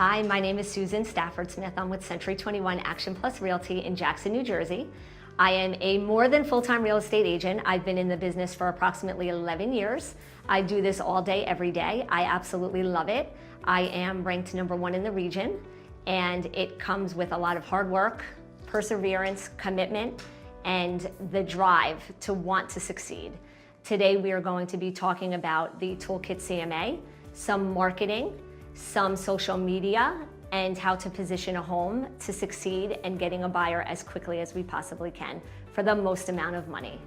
Hi, my name is Susan Stafford Smith. I'm with Century 21 Action Plus Realty in Jackson, New Jersey. I am a more than full-time real estate agent. I've been in the business for approximately 11 years. I do this all day, every day. I absolutely love it. I am ranked #1 in the region, and it comes with a lot of hard work, perseverance, commitment, and the drive to want to succeed. Today we are going to be talking about the Toolkit CMA, some marketing, some social media, and how to position a home to succeed and getting a buyer as quickly as we possibly can for the most amount of money.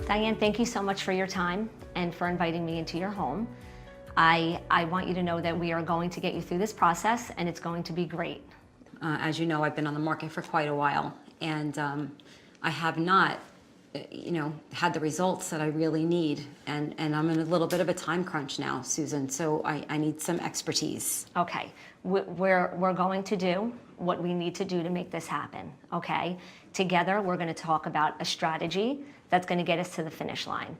Diane, thank you so much for your time and for inviting me into your home. I want you to know that we are going to get you through this process, and it's going to be great. As you know, I've been on the market for quite a while, and I have not had the results that I really need, and I'm in a little bit of a time crunch now, Susan, so I need some expertise. Okay, we're going to do what we need to do to make this happen, okay? Together, we're gonna talk about a strategy that's gonna get us to the finish line.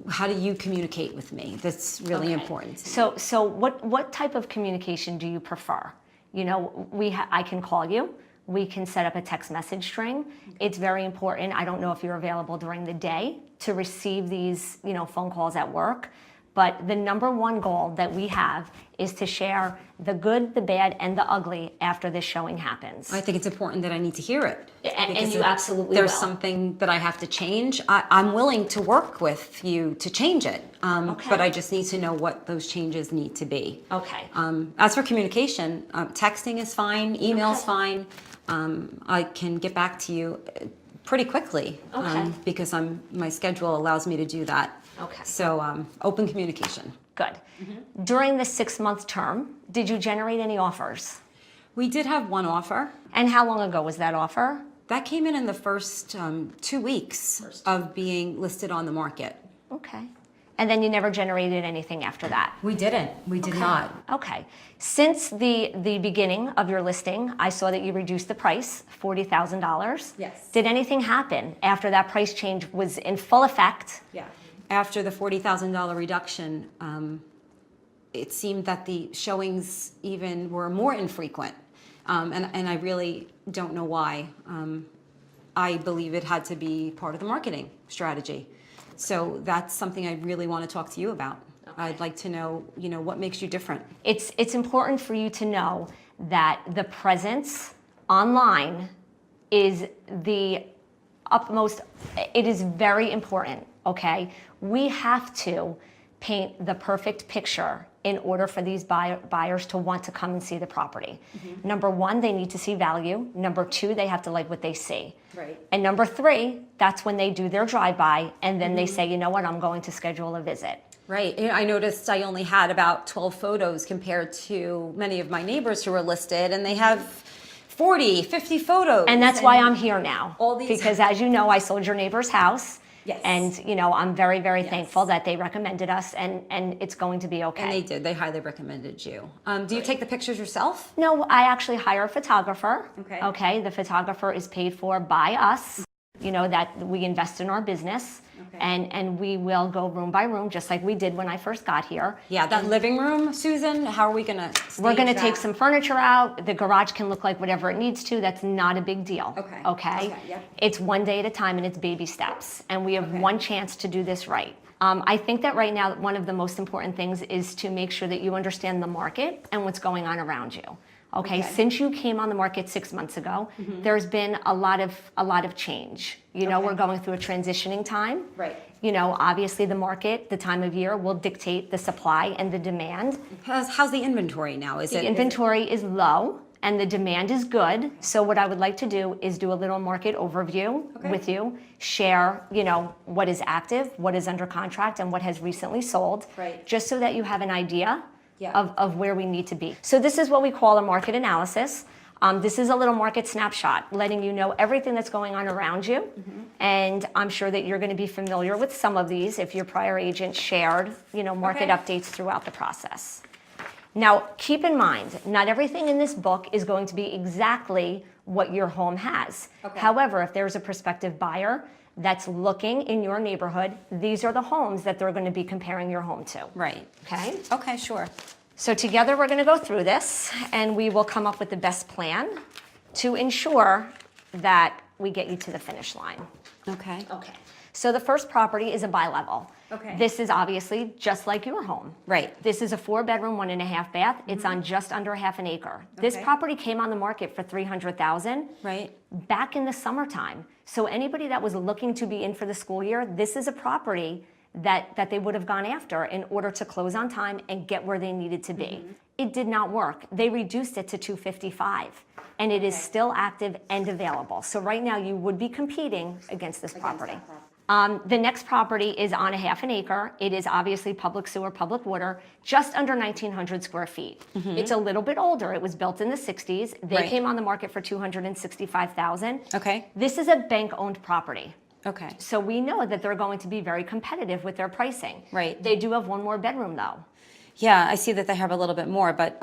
How do you communicate with me? That's really important. So what type of communication do you prefer? You know, I can call you. We can set up a text message string. It's very important. I don't know if you're available during the day to receive these, phone calls at work, but the #1 goal that we have is to share the good, the bad, and the ugly after this showing happens. I think it's important that I need to hear it. And you absolutely There's will. something that I have to change. I'm willing to work with you to change it, but I just need to know what those changes need to be. Okay. As for communication, texting is fine, email's fine. I can get back to you pretty quickly because my schedule allows me to do that. Okay. So open communication. Good. During the 6-month term, did you generate any offers? We did have one offer. And how long ago was that offer? That came in the first 2 weeks of being listed on the market. Okay. And then you never generated anything after that? We didn't. We did not. Okay. Since the beginning of your listing, I saw that you reduced the price, $40,000. Yes. Did anything happen after that price change was in full effect? Yeah. After the $40,000 reduction, it seemed that the showings even were more infrequent. And I really don't know why. I believe it had to be part of the marketing strategy. So that's something I really want to talk to you about. Okay. I'd like to know, what makes you different. It's important for you to know that the presence online is the utmost, it is very important, okay? We have to paint the perfect picture in order for these buyers to want to come and see the property. #1, they need to see value. #2, they have to like what they see. Right. And #3, that's when they do their drive-by, and then they say, you know what, I'm going to schedule a visit. Right. I noticed I only had about 12 photos compared to many of my neighbors who were listed, and they have 40, 50 photos. And that's why I'm here now. All these, because as you know, I sold your neighbor's house. Yes. And, I'm very, very thankful that they recommended us, and it's going to be okay. And they did. They highly recommended you. Do you take the pictures yourself? No, I actually hire a photographer. Okay. Okay. The photographer is paid for by us, that we invest in our business. Okay. And we will go room by room, just like we did when I first got here. Yeah, that living room, Susan, how are we going to We're going to take some furniture out. The garage can look like whatever it needs to. That's not a big deal. Okay. Okay? Yeah. It's one day at a time, and it's baby steps. And we have one chance to do this right. I think that right now, one of the most important things is to make sure that you understand the market and what's going on around you. Okay, since you came on the market 6 months ago, there's been a lot of change. We're going through a transitioning time. Right. Obviously the market, the time of year will dictate the supply and the demand. How's the inventory now? The inventory is low and the demand is good. So what I would like to do is do a little market overview with you, share, what is active, what is under contract, and what has recently sold, just so that you have an idea of where we need to be. So this is what we call a market analysis. This is a little market snapshot, letting you know everything that's going on around you. And I'm sure that you're going to be familiar with some of these if your prior agent shared, market updates throughout the process. Now, keep in mind, not everything in this book is going to be exactly what your home has. However, if there's a prospective buyer that's looking in your neighborhood, these are the homes that they're going to be comparing your home to. Right. Okay? Okay, sure. So together we're going to go through this and we will come up with the best plan to ensure that we get you to the finish line. Okay. Okay. So the first property is a bi-level. Okay. This is obviously just like your home. Right. This is a 4-bedroom, 1.5 bath. It's on just under half an acre. This Okay. property came on the market for $300,000 Right. back in the summertime. So anybody that was looking to be in for the school year, this is a property that they would have gone after in order to close on time and get where they needed to be. It did not work. They reduced it to 255, and it is still active and available. So right now you would be competing against this property. The next property is on a half an acre. It is obviously public sewer, public water, just under 1,900 square feet. It's a little bit older. It was built in the 60s. They Right. came on the market for $265,000. Okay. This is a bank-owned property. Okay. So we know that they're going to be very competitive with their pricing. Right. They do have one more bedroom though. Yeah, I see that they have a little bit more, but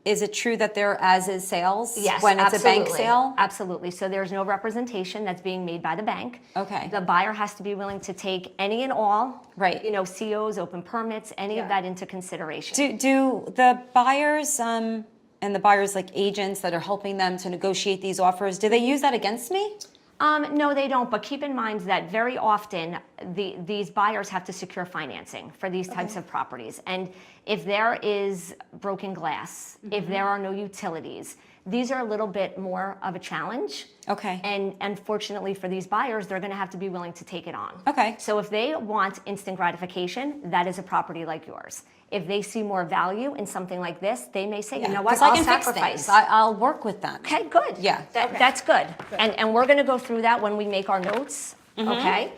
is it true that there as-is sales when it's a bank sale? Absolutely. So there's no representation that's being made by the bank. Okay. The buyer has to be willing to take any and all, Right. you know, COs, open permits, any of that into consideration. Do the buyers and the buyers like agents that are helping them to negotiate these offers, do they use that against me? No, they don't. But keep in mind that very often these buyers have to secure financing for these types of properties. And if there is broken glass, if there are no utilities, these are a little bit more of a challenge. Okay. And unfortunately for these buyers, they're going to have to be willing to take it on. Okay. So if they want instant gratification, that is a property like yours. If they see more value in something like this, they may say, you know what, Because I I'll can fix sacrifice. things. I'll work with them. Okay, good. Yeah. That's good. And we're going to go through that when we make our notes, okay?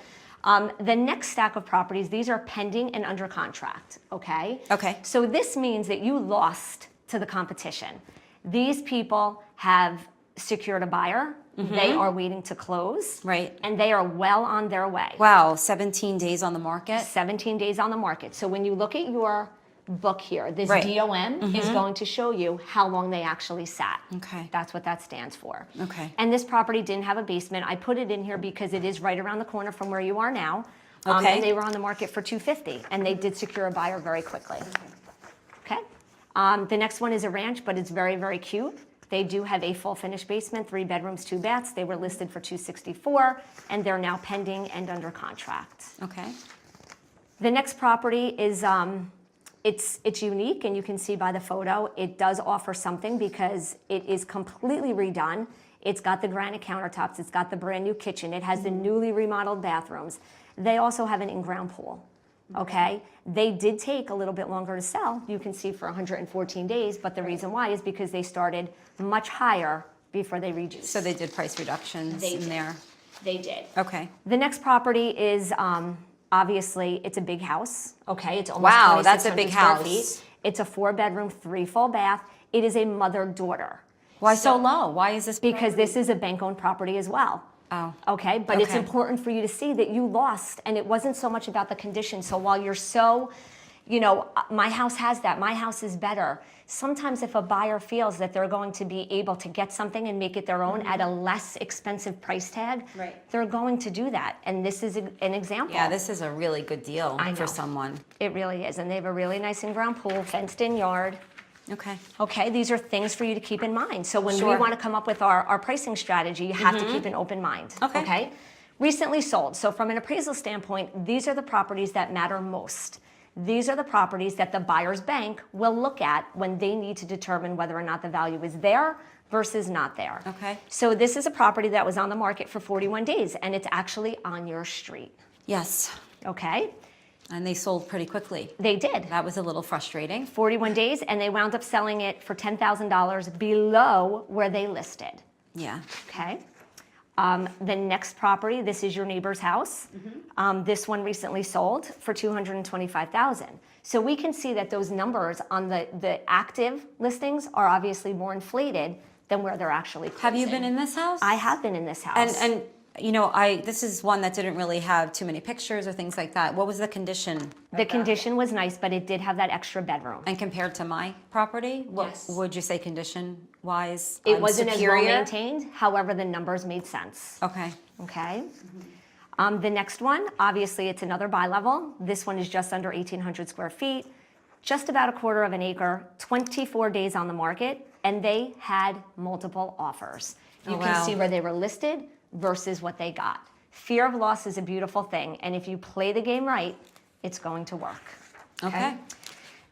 The next stack of properties, these are pending and under contract, okay? Okay. So this means that you lost to the competition. These people have secured a buyer. They are waiting to close. Right. And they are well on their way. Wow, 17 days on the market? 17 days on the market. So when you look at your book here, this Right. DOM is going to show you how long they actually sat. Okay. That's what that stands for. Okay. And this property didn't have a basement. I put it in here because it is right around the corner from where you are now. Okay. And they were on the market for $250, and they did secure a buyer very quickly. Okay. The next one is a ranch, but it's very, very cute. They do have a full finished basement, 3 bedrooms, 2 baths. They were listed for $264, and they're now pending and under contract. Okay. The next property is, it's unique, and you can see by the photo, it does offer something because it is completely redone. It's got the granite countertops. It's got the brand new kitchen. It has the newly remodeled bathrooms. They also have an in-ground pool. Okay, they did take a little bit longer to sell. You can see for 114 days, but the reason why is because they started much higher before they reduced. So they did price reductions in there. They did. Okay. The next property is obviously it's a big house. Okay, it's almost Wow, that's a 2,600 big square house. feet. It's a 4-bedroom, 3 full bath. It is a mother-daughter. Why so low? Why is this? Because this is a bank-owned property as well. Oh. Okay, but it's Okay. important for you to see that you lost, and it wasn't so much about the condition. So while you're so, you know, my house has that, my house is better. Sometimes if a buyer feels that they're going to be able to get something and make it their own at a less expensive price tag, Right. they're going to do that. And this is an example. Yeah, this is a really good deal I for know. someone. It really is. And they have a really nice in-ground pool, fenced-in yard. Okay. Okay, these are things for you to keep in mind. So when we Sure. want to come up with our pricing strategy, you have to keep an open mind. Okay. Recently sold. So from an appraisal standpoint, these are the properties that matter most. These are the properties that the buyer's bank will look at when they need to determine whether or not the value is there versus not there. Okay. So this is a property that was on the market for 41 days, and it's actually on your street. Yes. Okay? And they sold pretty quickly. They did. That was a little frustrating. 41 days, and they wound up selling it for $10,000 below where they listed. Yeah. Okay. The next property, this is your neighbor's house. This one recently sold for $225,000. So we can see that those numbers on the active listings are obviously more inflated than where they're actually closing. Have you been in this house? I have been in this house. And you know, this is one that didn't really have too many pictures or things like that. What was the condition? the condition was nice, but it did have that extra bedroom. And compared to my property, what Yes. would you say condition wise? It wasn't as well superior? maintained. However, the numbers made sense. Okay. Okay. The next one, obviously, it's another bi-level. This one is just under 1,800 square feet, just about a quarter of an acre, 24 days on the market, and they had multiple offers. You Oh, can wow. see where they were listed versus what they got. Fear of loss is a beautiful thing, and if you play the game right, it's going to work. Okay.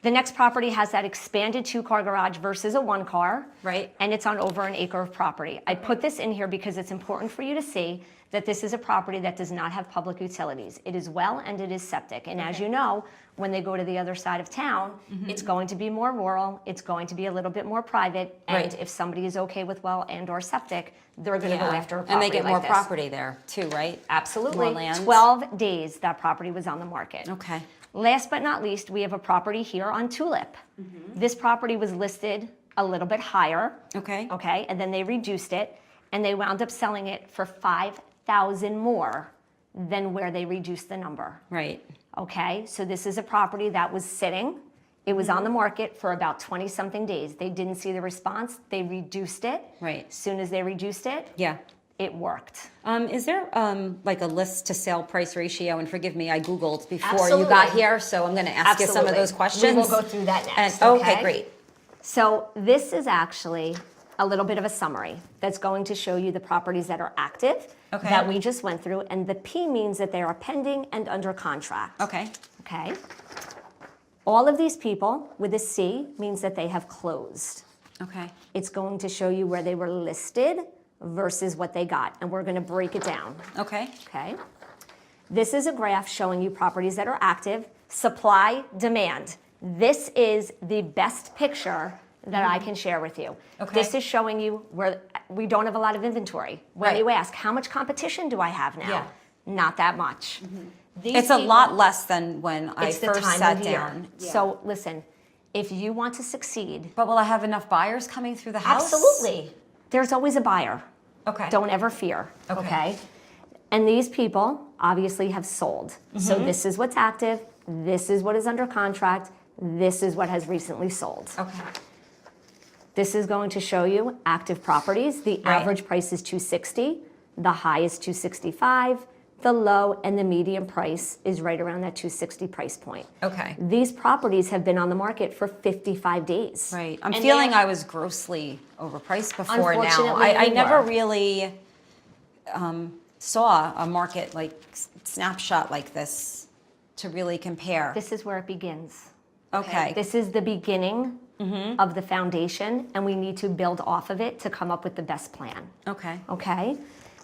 The next property has that expanded 2-car garage versus a 1-car. Right. And it's on over an acre of property. I put this in here because it's important for you to see that this is a property that does not have public utilities. It is well and it is septic. And as you know, when they go to the other side of town, it's going to be more rural, it's going to be a little bit more private. And Right. if somebody is okay with well and or septic, they're gonna go after a property And they get like more this. property there too, right? Absolutely. More land. 12 days that property was on the market. Okay. Last but not least, we have a property here on Tulip. This property was listed a little bit higher, Okay. okay, and then they reduced it, and they wound up selling it for $5,000 more than where they reduced the number, Right. okay? So this is a property that was sitting. It was on the market for about 20-something days. They didn't see the response. They reduced it. Right. As soon as they reduced it, Yeah. it worked. Is there like a list to sale price ratio? And forgive me, I Googled before you Absolutely. got here, so I'm going to ask you some of Absolutely. those questions. We will go through that next, And, okay? great. So this is actually a little bit of a summary that's going to show you the properties that are active Okay. that we just went through, and the P means that they are pending and under contract. Okay. Okay. All of these people with a C means that they have closed. Okay. It's going to show you where they were listed versus what they got, and we're going to break it down. Okay. Okay. This is a graph showing you properties that are active, supply, demand. This is the best picture that I can share with you. Okay. This is showing you where we don't have a lot of inventory. When Right. you ask, how much competition do I have now? Yeah. Not that much. These It's a people- lot less than when I It's the first time sat of year. down. So listen, if you want to succeed, But will I have enough buyers coming through the house? absolutely, there's always a buyer. Okay. Don't ever fear, Okay. okay? And these people obviously have sold. So this is what's active, this is what is under contract, this is what has recently sold. Okay. This is going to show you active properties. The Right. average price is 260, the high is 265, the low and the medium price is right around that 260 price point. Okay. These properties have been on the market for 55 days. Right. I'm And feeling they- I was grossly overpriced before now. Unfortunately, I you never were. really saw a market like snapshot like this to really compare. This is where it begins. Okay. This is the beginning of the foundation, and we need to build off of it to come up with the best plan. Okay. Okay?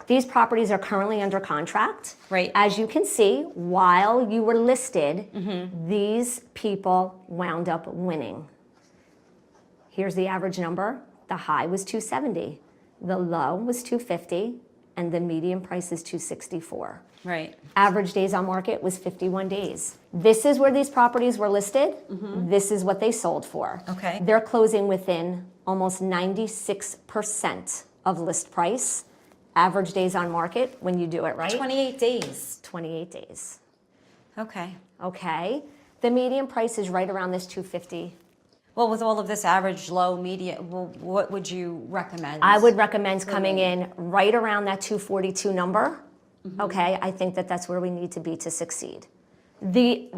These properties are currently under contract. Right. As you can see, while you were listed, these people wound up winning. Here's the average number. The high was 270, the low was 250, and the median price is 264. Right. Average days on market was 51 days. This is where these properties were listed. This is what they sold for. Okay. They're closing within almost 96% of list price. Average days on market, when you do it right, 28 days. 28 days. Okay. Okay. The median price is right around this 250. Well, with all of this average, low, medium, well, what would you recommend? I would recommend coming in right around that 242 number. Okay, I think that that's where we need to be to succeed. The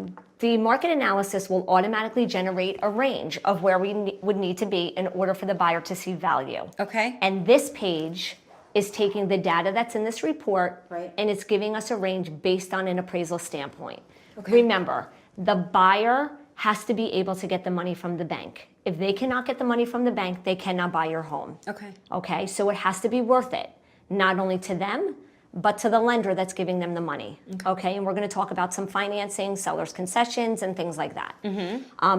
market analysis will automatically generate a range of where we would need to be in order for the buyer to see value. Okay. And this page is taking the data that's in this report Right. and it's giving us a range based on an appraisal standpoint. Okay. Remember, the buyer has to be able to get the money from the bank. If they cannot get the money from the bank, they cannot buy your home. Okay. Okay, so it has to be worth it, not only to them, but to the lender that's giving them the money. Okay, and we're going to talk about some financing, seller's concessions, and things like that.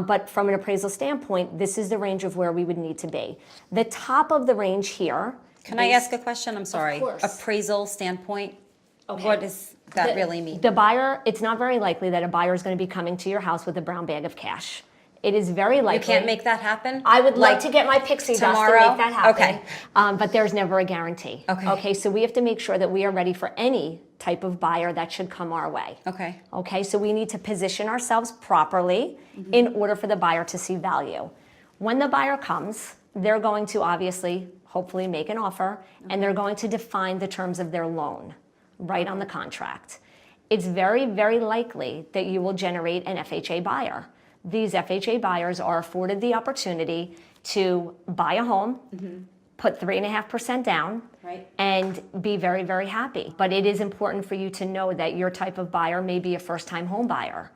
But from an appraisal standpoint, this is the range of where we would need to be. The top of the range here. Can I ask a question? I'm sorry. course. Appraisal standpoint. Okay. What does that The- really mean? The buyer, it's not very likely that a buyer is going to be coming to your house with a brown bag of cash. It is very likely. You can't make that happen? I would like Like to get my pixie dust to tomorrow? make that happen. Okay. But there's never a guarantee. Okay. Okay, so we have to make sure that we are ready for any type of buyer that should come our way. Okay. Okay, so we need to position ourselves properly in order for the buyer to see value. When the buyer comes, they're going to obviously, hopefully make an offer, and they're going to define the terms of their loan right on the contract. It's very, very likely that you will generate an FHA buyer. these FHA buyers are afforded the opportunity to buy a home, put 3.5% down, Right. and be very, very happy. But it is important for you to know that your type of buyer may be a first-time home buyer.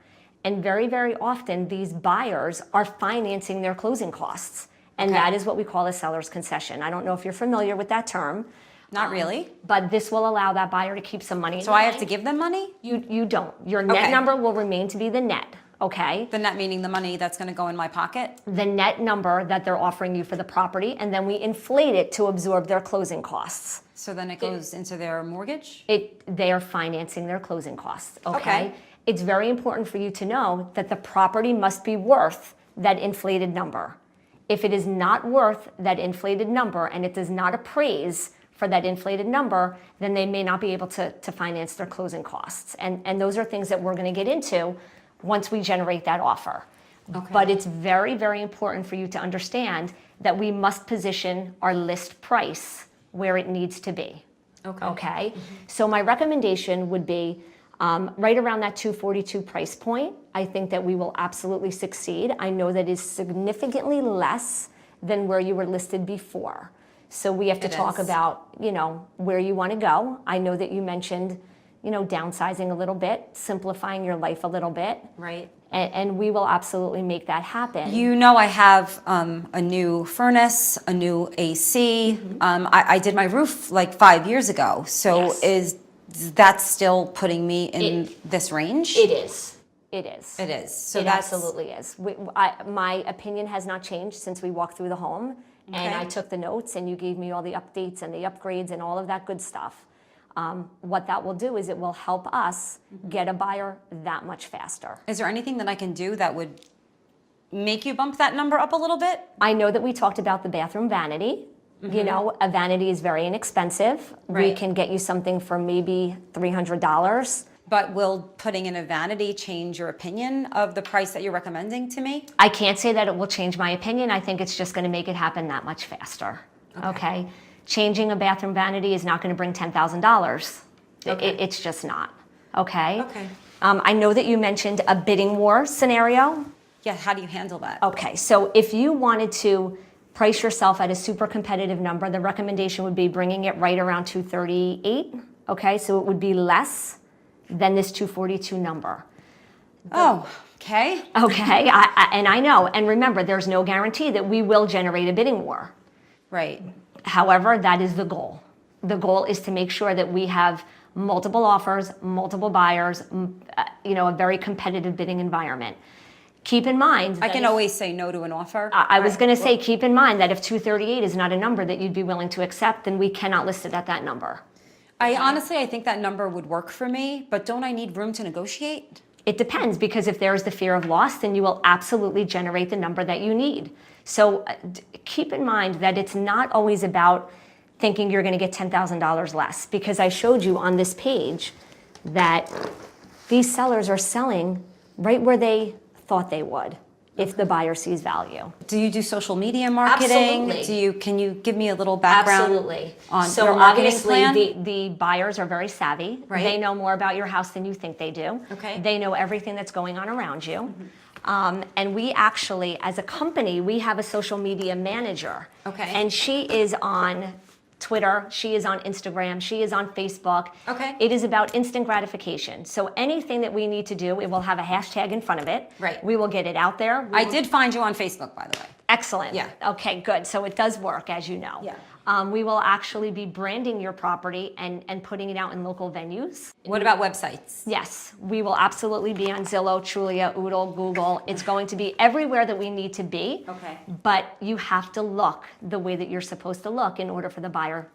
And very, very often, these buyers are financing their closing costs. And Okay. that is what we call a seller's concession. I don't know if you're familiar with that term. Not really. But this will allow that buyer to keep some money in So the I have to bank. give them money? You don't. Your net Okay. number will remain to be the net, okay? The net meaning the money that's going to go in my pocket? The net number that they're offering you for the property, and then we inflate it to absorb their closing costs. So then it goes into their mortgage? They are financing their closing costs, okay? Okay. It's very important for you to know that the property must be worth that inflated number. If it is not worth that inflated number and it does not appraise for that inflated number, then they may not be able to finance their closing costs. And those are things that we're going to get into once we generate that offer. Okay. But it's very, very important for you to understand that we must position our list price where it needs to be. Okay? So my recommendation would be right around that 242 price point. I think that we will absolutely succeed. I know that is significantly less than where you were listed before. So we have to It talk is. about, where you want to go. I know that you mentioned, downsizing a little bit, simplifying your life a little bit. Right. And we will absolutely make that happen. You know I have a new furnace, a new AC. I did my roof like 5 years ago. So Yes. is that still putting me in this range? It is. It is. It is. So It that's absolutely is. My opinion has not changed since we walked through the home, and Okay. I took the notes, and you gave me all the updates and the upgrades and all of that good stuff. What that will do is it will help us get a buyer that much faster. Is there anything that I can do that would make you bump that number up a little bit? I know that we talked about the bathroom vanity. A vanity is very inexpensive. We Right. can get you something for maybe $300. But will putting in a vanity change your opinion of the price that you're recommending to me? I can't say that it will change my opinion. I think it's just going to make it happen that much faster. Okay? Changing a bathroom vanity is not going to bring $10,000. Okay. It's just not. Okay? Okay. I know that you mentioned a bidding war scenario. Yeah, how do you handle that? Okay, so if you wanted to price yourself at a super competitive number, the recommendation would be bringing it right around 238. Okay, so it would be less than this 242 number. Oh, okay. Okay, and I know. And remember, there's no guarantee that we will generate a bidding war. Right. However, that is the goal. The goal is to make sure that we have multiple offers, multiple buyers, a very competitive bidding environment. Keep in mind, I that can if- always say no to an offer. I was going to say, keep in mind that if 238 is not a number that you'd be willing to accept, then we cannot list it at that number. I think that number would work for me, but don't I need room to negotiate? It depends, because if there is the fear of loss, then you will absolutely generate the number that you need. So keep in mind that it's not always about thinking you're going to get $10,000 less, because I showed you on this page that these sellers are selling right where they thought they would if the buyer sees value. Do you do social media marketing? Absolutely. Can you give me a little background Absolutely. on So your marketing obviously plan? the buyers are very savvy. Right. They know more about your house than you think they do. Okay. They know everything that's going on around you. And we actually, as a company, we have a social media manager. Okay. And she is on Twitter, she is on Instagram, she is on Facebook. Okay. It is about instant gratification. So anything that we need to do, it will have a hashtag in front of it. Right. We will get it out there. I did find you on Facebook, by the way. Excellent. Yeah. Okay, good. So it does work, as you know. Yeah. We will actually be branding your property and putting it out in local venues. What about websites? Yes, we will absolutely be on Zillow, Trulia, Oodle, Google. It's going to be everywhere that we need to be. Okay. But you have to look the way that you're supposed to look in order for the buyer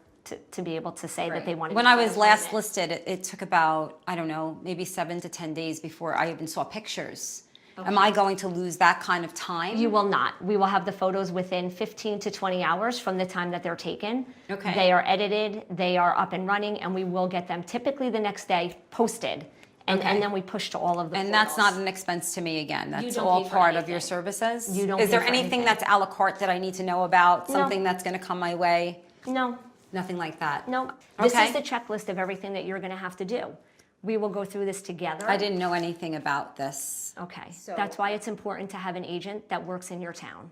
to be able to say that they want to. When I was last listed, it took about, I don't know, maybe 7 to 10 days before I even saw pictures. Am I going to lose that kind of time? You will not. We will have the photos within 15 to 20 hours from the time that they're taken. Okay. They are edited, they are up and running, and we will get them typically the next day posted. And, Okay. and then we push to all of the And that's portals. not an expense to me again. That's don't all pay for part of your anything. services? You don't Is pay there for anything anything. that's a la carte that I need to know about? No. Something that's going to come my way? No, Nothing like that? no. This Okay. is the checklist of everything that you're going to have to do. We will go through this together. I didn't know anything about this. Okay, So- that's why it's important to have an agent that works in your town.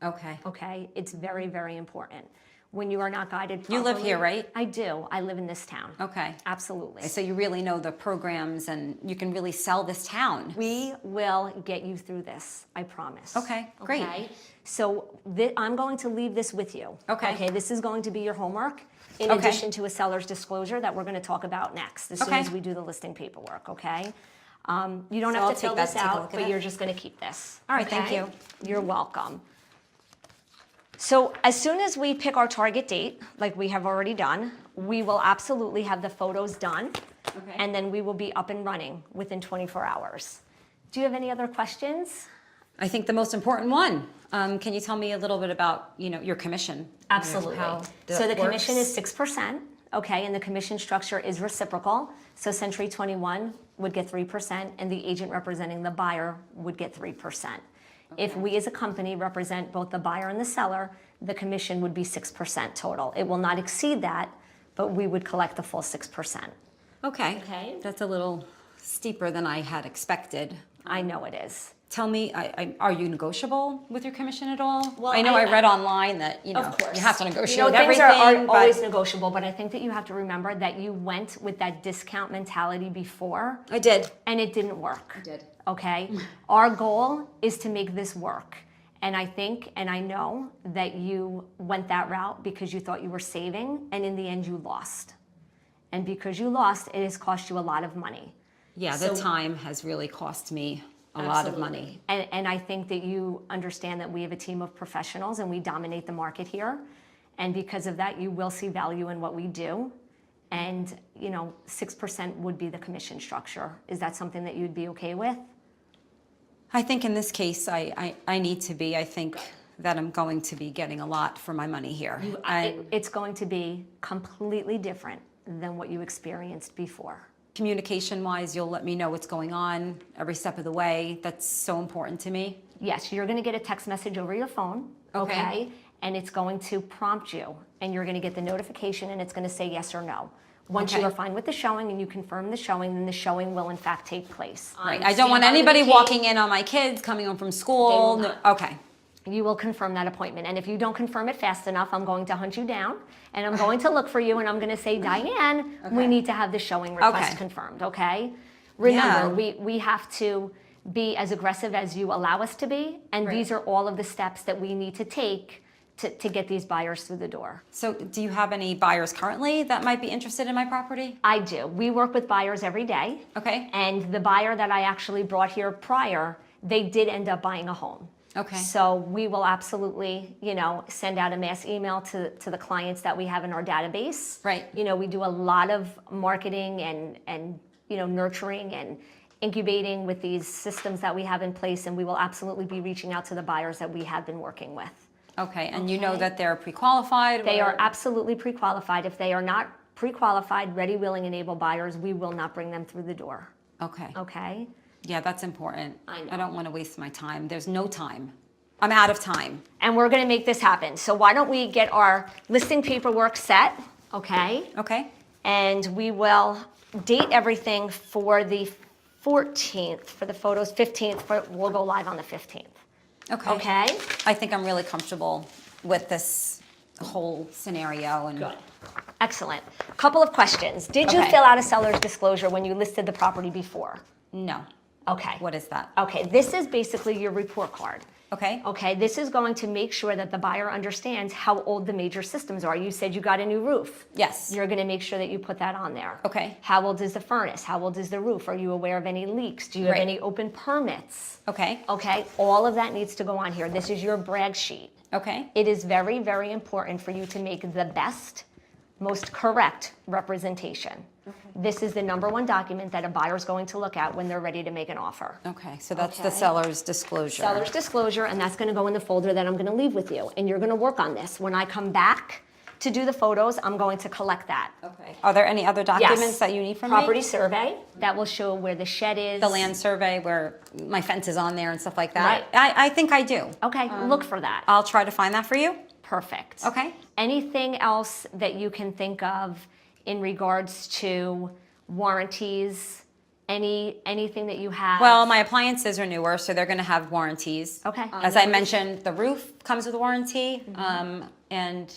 Okay. Okay, it's very, very important. When you are not guided You properly. live here, right? I do. I live in this town. Okay. Absolutely. So you really know the programs and you can really sell this town. We will get you through this, I promise. Okay, great. Okay? So I'm going to leave this with you. Okay. Okay, this is going to be your homework in Okay. addition to a seller's disclosure that we're going to talk about next as soon Okay. as we do the listing paperwork, okay? You don't So have I'll to fill take that this to take a out, look at but it? you're just going to keep this. All right, thank okay? you. You're welcome. So as soon as we pick our target date, like we have already done, we will absolutely have the photos done. Okay. And then we will be up and running within 24 hours. Do you have any other questions? I think the most important one. Can you tell me a little bit about, your commission? Absolutely. How So the commission works? is 6%, okay, and the commission structure is reciprocal. So Century 21 would get 3%, and the agent representing the buyer would get 3%. If we as a company represent both the buyer and the seller, the commission would be 6% total. It will not exceed that, but we would collect the full 6%. Okay. Okay. That's a little steeper than I had expected. I know it is. Tell me, are you negotiable with your commission at all? Well, I know I- I read online that, you Of course. have to negotiate You know, with things everything. are but- always negotiable, but I think that you have to remember that you went with that discount mentality before, I did. and it didn't work. I did. Okay? Our goal is to make this work. And I think, and I know that you went that route because you thought you were saving, and in the end you lost. And because you lost, it has cost you a lot of money. Yeah, So- the time has really cost me a lot of Absolutely. money. And I think that you understand that we have a team of professionals and we dominate the market here. And because of that, you will see value in what we do. And, 6% would be the commission structure. Is that something that you'd be okay with? I think in this case, I need to be. I think that I'm going to be getting a lot for my money here. It's going to be completely different than what you experienced before. Communication-wise, you'll let me know what's going on every step of the way. That's so important to me. Yes, you're going to get a text message over your phone, okay? And it's going to prompt you, and you're going to get the notification, and it's going to say yes or no. Once Okay. you are fine with the showing and you confirm the showing, then the showing will in fact take place. Right. I don't want Stand by the anybody key. walking in on my kids coming home from school. They will No- Okay. You will confirm that appointment. And if you don't confirm it fast enough, I'm going to hunt you down and I'm going to look for you and I'm going to say, Diane, we Okay. need to have the showing request Okay. confirmed, okay? Remember, Yeah. we have to be as aggressive as you allow us to be. And Right. these are all of the steps that we need to take to get these buyers through the door. So do you have any buyers currently that might be interested in my property? I do. We work with buyers every day. Okay. And the buyer that I actually brought here prior, they did end up buying a home. Okay. So we will absolutely, send out a mass email to the clients that we have in our database. Right. We do a lot of marketing and nurturing and incubating with these systems that we have in place, and we will absolutely be reaching out to the buyers that we have been working with. Okay. And you know Okay. that they're pre-qualified? They or- are absolutely pre-qualified. If they are not pre-qualified, ready, willing, and able buyers, we will not bring them through the door. Okay. Okay? Yeah, that's important. I know. I don't want to waste my time. There's no time. I'm out of time. And we're going to make this happen. So why don't we get our listing paperwork set, okay? Okay. And we will date everything for the 14th, for the photos, 15th, we'll go live on the 15th, Okay. okay? I think I'm really comfortable with this whole scenario. And Excellent. Couple of questions. Did you Okay. fill out a seller's disclosure when you listed the property before? No. Okay. What is that? Okay, this is basically your report card. Okay. Okay, this is going to make sure that the buyer understands how old the major systems are. You said you got a new roof. Yes. You're going to make sure that you put that on there. Okay. How old is the furnace? How old is the roof? Are you aware of any leaks? Do you have Right. any open permits? Okay. Okay, all of that needs to go on here. This is your brag sheet. Okay. It is very, very important for you to make the best, most correct representation. This is the number one document that a buyer is going to look at when they're ready to make an offer. Okay. So that's the Okay. seller's disclosure. Seller's disclosure, and that's going to go in the folder that I'm going to leave with you. And you're going to work on this. When I come back to do the photos, I'm going to collect that. Okay. Are there any other documents Yes. that you need from Property me? survey that will show where the shed is. The land survey where my fence is on there and stuff like that. Right. I think I do. Okay, look for that. I'll try to find that for you. Perfect. Okay. Anything else that you can think of in regards to warranties, anything that you have? Well, my appliances are newer, so they're going to have warranties. Okay. As I mentioned, the roof comes with a warranty, and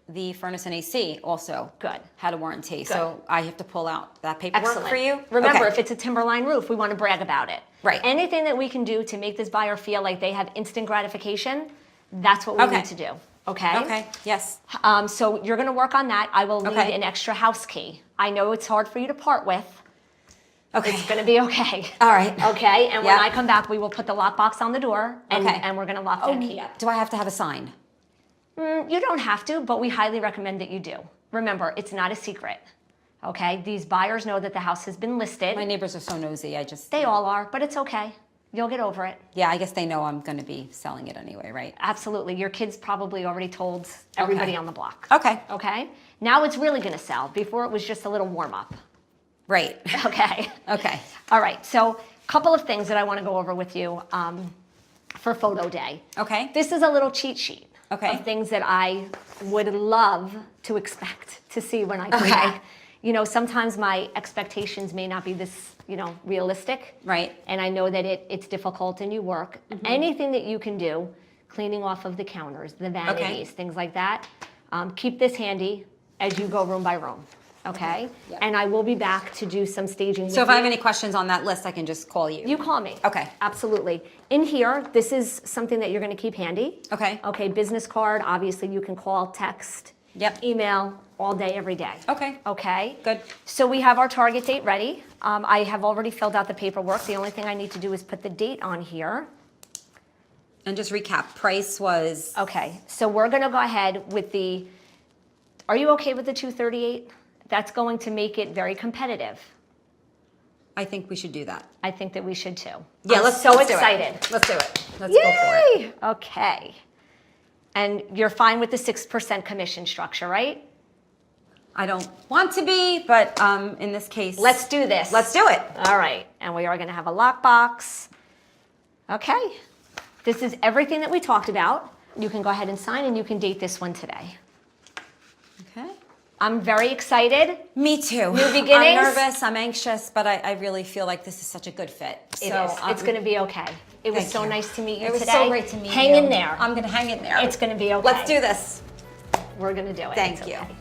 the furnace and AC also Good. had a warranty. So I have to pull out that paperwork Excellent. for you. Remember, Okay. if it's a timberline roof, we want to brag about it. Right. Anything that we can do to make this buyer feel like they have instant gratification, that's what we Okay. need to do. Okay? Okay. Yes. So you're going to work on that. I will need Okay. an extra house key. I know it's hard for you to part with. Okay. It's going to be okay. All right. Okay? And when Yeah. I come back, we will put the lockbox on the door, and, Okay. and we're going to lock that key up. Do I have to have a sign? You don't have to, but we highly recommend that you do. Remember, it's not a secret. Okay? These buyers know that the house has been listed. My neighbors are so nosy. They all are, but it's okay. You'll get over it. Yeah, I guess they know I'm going to be selling it anyway, right? Absolutely. Your kids probably already told everybody Okay. on the block. Okay. Okay? Now it's really going to sell. Before it was just a little warm up. Right. Okay? Okay. All right. So, a couple of things that I want to go over with you for photo day. Okay. This is a little cheat sheet Okay. of things that I would love to expect to see when I come Okay. back. You know, sometimes my expectations may not be this, realistic. Right. And I know that it's difficult and you work. Anything that you can do, cleaning off of the counters, the vanities, things like that, keep this handy as you go room by room. Okay? Yep. And I will be back to do some staging with So if I you. have any questions on that list, I can just call you. You call me. Okay. Absolutely. In here, this is something that you're going to keep handy. Okay. Okay, business card, obviously you can call, text, Yep. email, all day, every day. Okay. Okay? Good. So we have our target date ready. I have already filled out the paperwork. The only thing I need to do is put the date on here. And just recap, price was, Okay, so we're going to go ahead with the, are you okay with the 238? That's going to make it very competitive. I think we should do that. I think that we should too. Yeah, I'm let's so do it. excited. Let's do it. Let's go for it. Yay! Okay. And you're fine with the 6% commission structure, right? I don't want to be, but in this case, Let's do this. let's do it. All right, and we are going to have a lockbox. Okay, this is everything that we talked about. You can go ahead and sign, and you can date this one today. Okay. I'm very excited. Me too. New beginnings? I'm nervous. I'm anxious, but I really feel like this is such a good fit. It is. It's going to be okay. It was Thank so you. nice to meet you It was today. so great to meet you. Hang in there. I'm going to hang in there. It's going to be okay. Let's do this. We're going to do it. Thank It's you. okay.